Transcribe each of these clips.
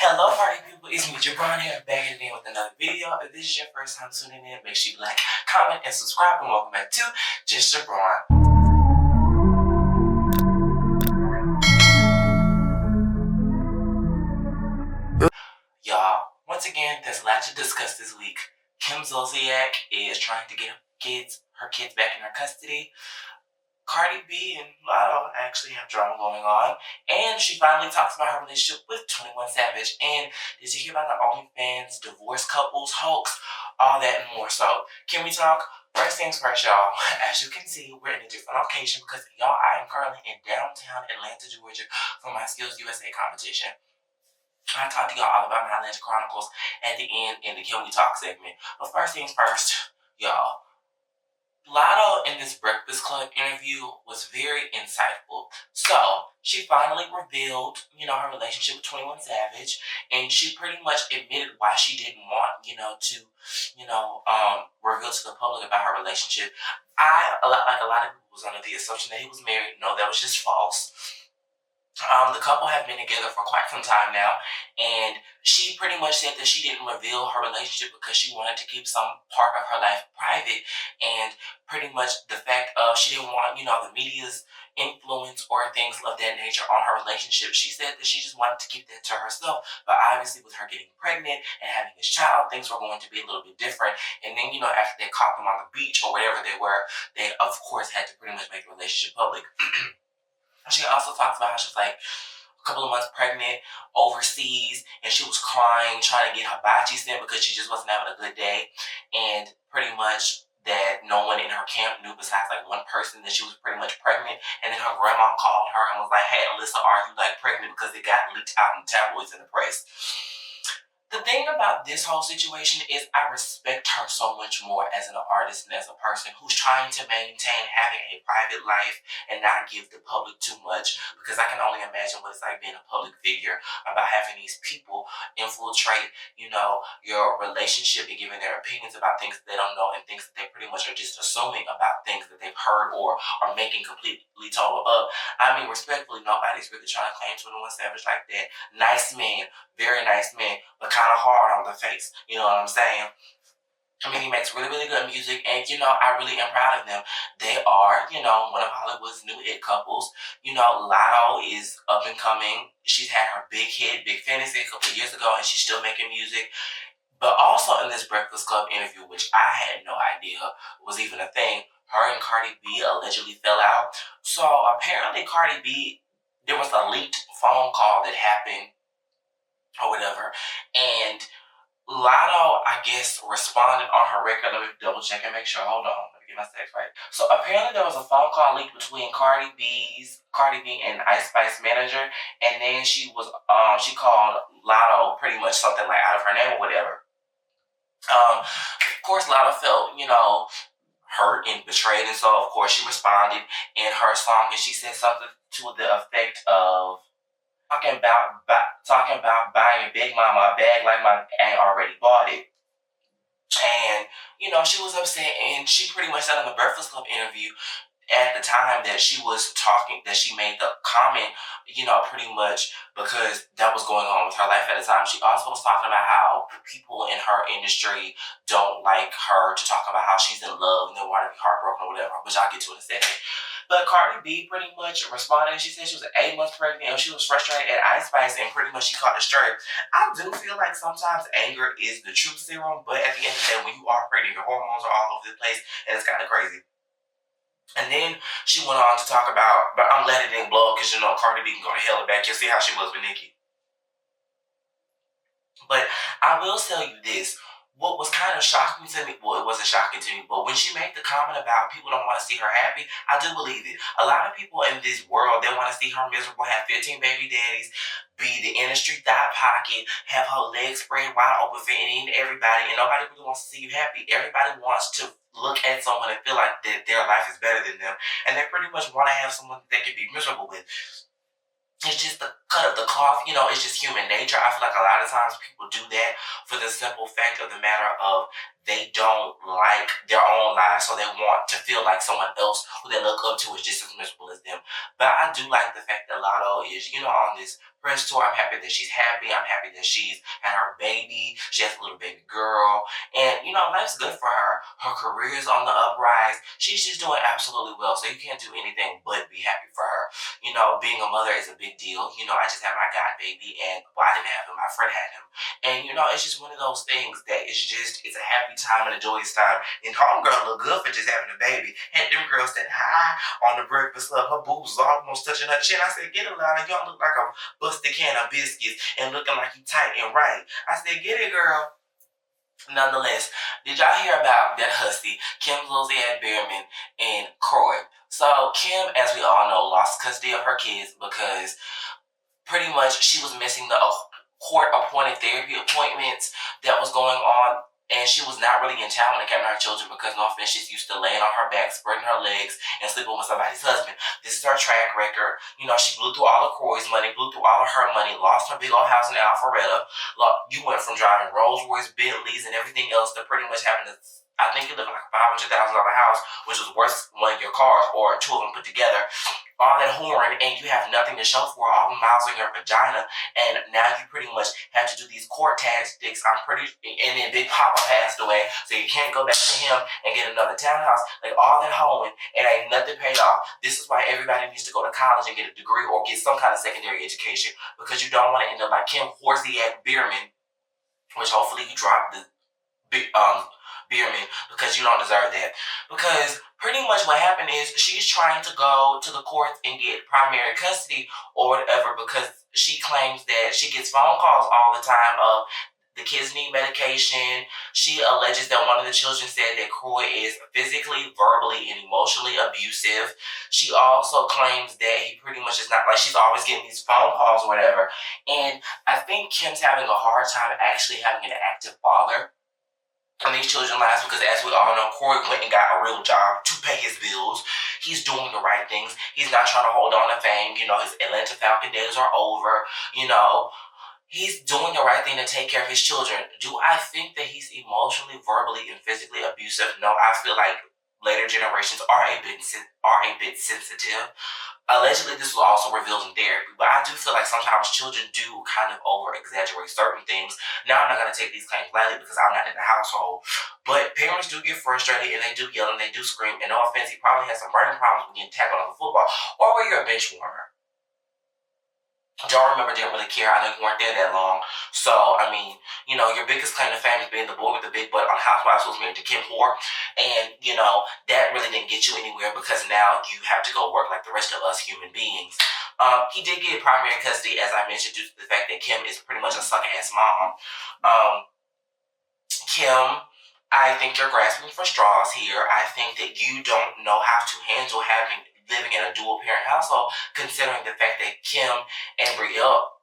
Hello, party people. It's me, JiBron here, back again with another video. If this is your first time tuning in, make sure you like, comment, and subscribe. And welcome back to Just JiBron. Y'all, once again, there's a lot to discuss this week. Kim Zolciak is trying to get her kids back in her custody. Cardi B and Latto actually have drama going on, and she finally talks about her relationship with 21 Savage. And did you hear about the OnlyFans divorce couples hoax? All that and more. So, can we talk? First things first, y'all. As you can see, we're in a different location because y'all, I am currently in downtown Atlanta, Georgia, for my Skills USA competition. I talked to y'all all about my Atlanta Chronicles at the end in the Can We Talk segment. But first things first, y'all. Latto in this Breakfast Club interview was very insightful. So, she finally revealed, her relationship with 21 Savage, and she pretty much admitted why she didn't want, to, reveal to the public about her relationship. A lot of people was under the assumption that he was married. No, that was just false. The couple have been together for quite some time now, and she pretty much said that she didn't reveal her relationship because she wanted to keep some part of her life private, and pretty much the fact of she didn't want, the media's influence or things of that nature on her relationship. She said that she just wanted to keep that to herself, but obviously with her getting pregnant and having this child, things were going to be a little bit different. And then, after they caught them on the beach or wherever they were, they of course had to pretty much make the relationship public. She also talks about how she was like a couple of months pregnant overseas, and she was crying, trying to get her hibachi sent because she just wasn't having a good day, and pretty much that no one in her camp knew besides like one person that she was pretty much pregnant. And then her grandma called her and was like, "Hey, Alyssa, are you like pregnant?" Because it got leaked out in tabloids and the press. The thing about this whole situation is I respect her so much more as an artist and as a person who's trying to maintain having a private life and not give the public too much, because I can only imagine what it's like being a public figure about having these people infiltrate, your relationship and giving their opinions about things that they don't know and things that they pretty much are just assuming about things that they've heard or are making completely total up. I mean, respectfully, nobody's really trying to claim 21 Savage like that. Nice man, very nice man, but kind of hard on the face. You know what I'm saying? I mean, he makes really, really good music, and I really am proud of them. They are, one of Hollywood's new hit couples. Latto is up and coming. She's had her big hit, Big Fantasy, a couple of years ago, and she's still making music. But also in this Breakfast Club interview, which I had no idea was even a thing, her and Cardi B allegedly fell out. So apparently Cardi B, there was a leaked phone call that happened or whatever, and Latto, I guess, responded on her record. Let me double check and make sure. Hold on, let me get my facts right. So apparently there was a phone call leaked between Cardi B and Ice Spice manager, and then she called Latto pretty much something like out of her name or whatever. Of course, Latto felt, hurt and betrayed, and so of course she responded in her song, and she said something to the effect of talking about buying Big Mama a bag like my ain't already bought it. And, she was upset, and she pretty much said in the Breakfast Club interview at the time that she was talking, that she made the comment, pretty much because that was going on with her life at the time. She also was talking about how people in her industry don't like her to talk about how she's in love and they want to be heartbroken or whatever, which I'll get to in a second. But Cardi B pretty much responded, and she said she was 8 months pregnant and she was frustrated at Ice Spice, and pretty much she caught it straight. I do feel like sometimes anger is the truth serum, but at the end of the day, when you are pregnant, your hormones are all over the place, and it's kind of crazy. And then she went on to talk about, but I'm letting it blow because Cardi B can go to hell and back. You'll see how she was with Nicki. But I will tell you this. What was kind of shocking to me, well, it wasn't shocking to me, but when she made the comment about people don't want to see her happy, I do believe it. A lot of people in this world, they want to see her miserable, have 15 baby daddies, be the industry thigh pocket, have her legs spread wide open, fitting everybody, and nobody really wants to see you happy. Everybody wants to look at someone and feel like that their life is better than them, and they pretty much want to have someone that they can be miserable with. It's just the cut of the cloth, it's just human nature. I feel like a lot of times people do that for the simple fact of the matter of they don't like their own lives, so they want to feel like someone else who they look up to is just as miserable as them. But I do like the fact that Latto is, on this press tour. I'm happy that she's happy. I'm happy that she's had her baby. She has a little baby girl. And, life's good for her. Her career is on the uprise. She's just doing absolutely well. So you can't do anything but be happy for her. Being a mother is a big deal. I just had my god baby, and I didn't have him. My friend had him. And, it's just one of those things that it's a happy time and a joyous time. And homegirl look good for just having a baby. And them girls said hi on the Breakfast Club. Her boobs was almost touching her chin. I said, get it, Lana. You don't look like a busted can of biscuits and looking like you tight and right. I said, get it, girl. Nonetheless, did y'all hear about that hussy, Kim Zolciak Biermann and Kroy? So Kim, as we all know, lost custody of her kids because pretty much she was missing the court-appointed therapy appointments that was going on, and she was not really in town when it came to her children because, no offense, she's used to laying on her back, spreading her legs, and sleeping with somebody's husband. This is her track record. She blew through all of Kroy's money, blew through all of her money, lost her big old house in Alpharetta. You went from driving Rolls Royce, Bentleys, and everything else to pretty much having this, I think you live in like a $500,000 house, which was worth one of your cars or two of them put together. All that horn, and you have nothing to show for all the miles on your vagina, and now you pretty much have to do these court tactics. And then Big Papa passed away, so you can't go back to him and get another townhouse. Like, all that hoeing, and ain't nothing paid off. This is why everybody needs to go to college and get a degree or get some kind of secondary education, because you don't want to end up like Kim Zolciak Biermann, which hopefully you drop the Biermann, because you don't deserve that. Because pretty much what happened is she's trying to go to the courts and get primary custody or whatever, because she claims that she gets phone calls all the time of the kids need medication. She alleges that one of the children said that Kroy is physically, verbally, and emotionally abusive. She also claims that he pretty much is not, like, she's always getting these phone calls or whatever. And I think Kim's having a hard time actually having an active father in these children's lives, because as we all know, Kroy went and got a real job to pay his bills. He's doing the right things. He's not trying to hold on to fame. His Atlanta Falcon days are over. He's doing the right thing to take care of his children. Do I think that he's emotionally, verbally, and physically abusive? No, I feel like later generations are a bit sensitive. Allegedly, this was also revealed in therapy, but I do feel like sometimes children do kind of over-exaggerate certain things. Now, I'm not going to take these claims lightly because I'm not in the household, but parents do get frustrated, and they do yell, and they do scream, and no offense, he probably has some burning problems with getting tackled on the football, or where you're a bench warmer. Y'all remember, didn't really care. I know you weren't there that long. So, your biggest claim to fame is being the boy with the big butt on Housewives, who's married to Kim Moore. And, that really didn't get you anywhere, because now you have to go work like the rest of us human beings. He did get primary custody, as I mentioned, due to the fact that Kim is pretty much a suck-ass mom. Kim, I think you're grasping for straws here. I think that you don't know how to handle living in a dual-parent household, considering the fact that Kim and Brielle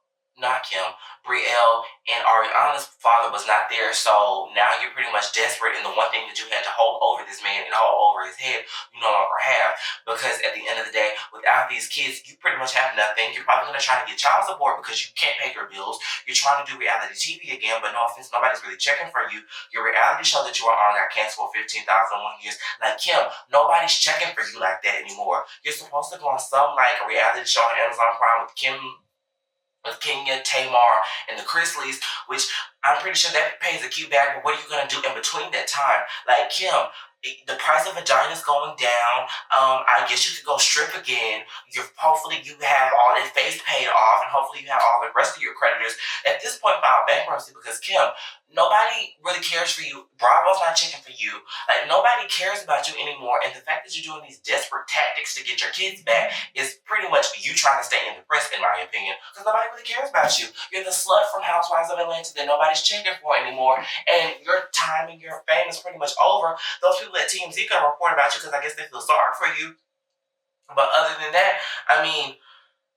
and Ariana's father was not there, so now you're pretty much desperate, and the one thing that you had to hold over this man and hold over his head, you no longer have, because at the end of the day, without these kids, you pretty much have nothing. You're probably going to try to get child support because you can't pay your bills. You're trying to do reality TV again, but no offense, nobody's really checking for you. Your reality show that you were on got canceled for 15,001 years. Like, Kim, nobody's checking for you like that anymore. You're supposed to go on some, like, a reality show on Amazon Prime with Kenya, Tamar, and the Chrisleys, which I'm pretty sure that pays a cute bag, but what are you going to do in between that time? Like, Kim, the price of vagina is going down. I guess you could go strip again. Hopefully you have all that face paid off, and hopefully you have all the rest of your creditors. At this point, file bankruptcy, because, Kim, nobody really cares for you. Bravo's not checking for you. Like, nobody cares about you anymore, and the fact that you're doing these desperate tactics to get your kids back is pretty much you trying to stay in the press, in my opinion, because nobody really cares about you. You're the slut from Housewives of Atlanta that nobody's checking for anymore, and your time and your fame is pretty much over. Those people at TMZ gonna report about you because I guess they feel sorry for you. But other than that,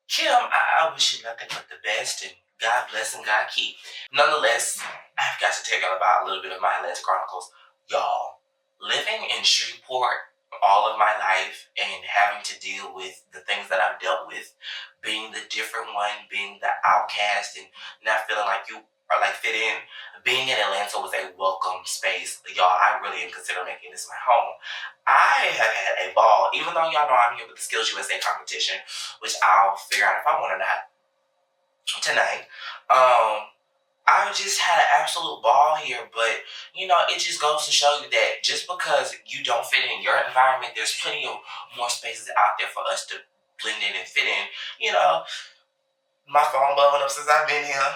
Kim, I wish you nothing but the best, and God bless and God keep. Nonetheless, I've got to tell y'all about a little bit of my Atlanta Chronicles. Y'all, living in Shreveport all of my life and having to deal with the things that I've dealt with, being the different one, being the outcast, and not feeling like you are like fit in, being in Atlanta was a welcome space. Y'all, I really am considering making this my home. I have had a ball, even though y'all know I'm here with the Skills USA competition, which I'll figure out if I want or not. tonight. I just had an absolute ball here, but it just goes to show you that just because you don't fit in your environment, there's plenty of more spaces out there for us to blend in and fit in. My phone blowing up since I've been here.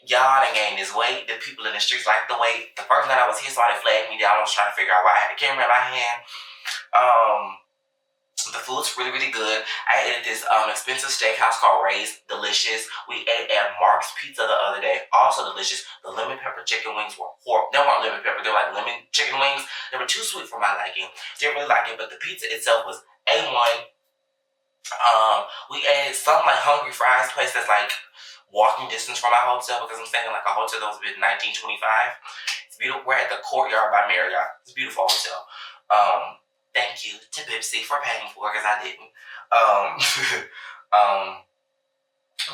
Y'all done gained this weight. The people in the streets like the weight. The first night I was here, somebody flagged me down. I was trying to figure out why I had the camera in my hand. The food's really, really good. I ate at this expensive steakhouse called Ray's. Delicious. We ate at Mark's Pizza the other day. Also delicious. The lemon pepper chicken wings were horrible. They weren't lemon pepper. They were like lemon chicken wings. They were too sweet for my liking. Didn't really like it, but the pizza itself was A1. We ate some like Hungry Fries place that's like walking distance from my hotel because I'm staying in like a hotel that was built in 1925. It's beautiful. We're at the Courtyard by Marriott. It's a beautiful hotel. Thank you to Bipsy for paying for it because I didn't.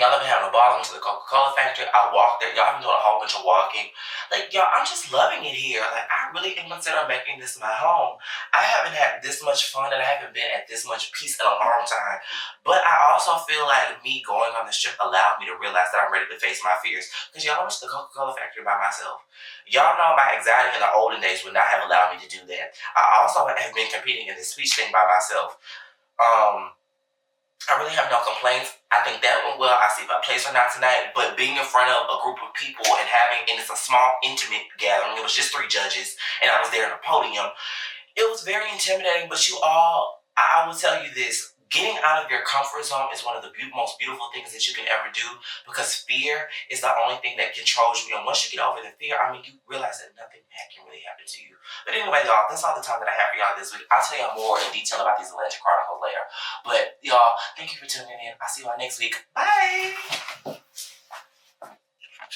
Y'all have been having a ball into the Coca-Cola factory. I walked there. Y'all have been doing a whole bunch of walking. Like, y'all, I'm just loving it here. Like, I really am considering making this my home. I haven't had this much fun and I haven't been at this much peace in a long time. But I also feel like me going on this trip allowed me to realize that I'm ready to face my fears. Because y'all, I went to the Coca-Cola factory by myself. Y'all know my anxiety in the olden days would not have allowed me to do that. I also have been competing in this speech thing by myself. I really have no complaints. I think that went well. I see if I place or not tonight. But being in front of a group of people and it's a small, intimate gathering. It was just 3 judges, and I was there in a podium. It was very intimidating, but I will tell you this. Getting out of your comfort zone is one of the most beautiful things that you can ever do because fear is the only thing that controls you. And once you get over the fear, you realize that nothing bad can really happen to you. But anyway, y'all, that's all the time that I have for y'all this week. I'll tell y'all more in detail about these Atlanta Chronicles later. But y'all, thank you for tuning in. I'll see y'all next week. Bye!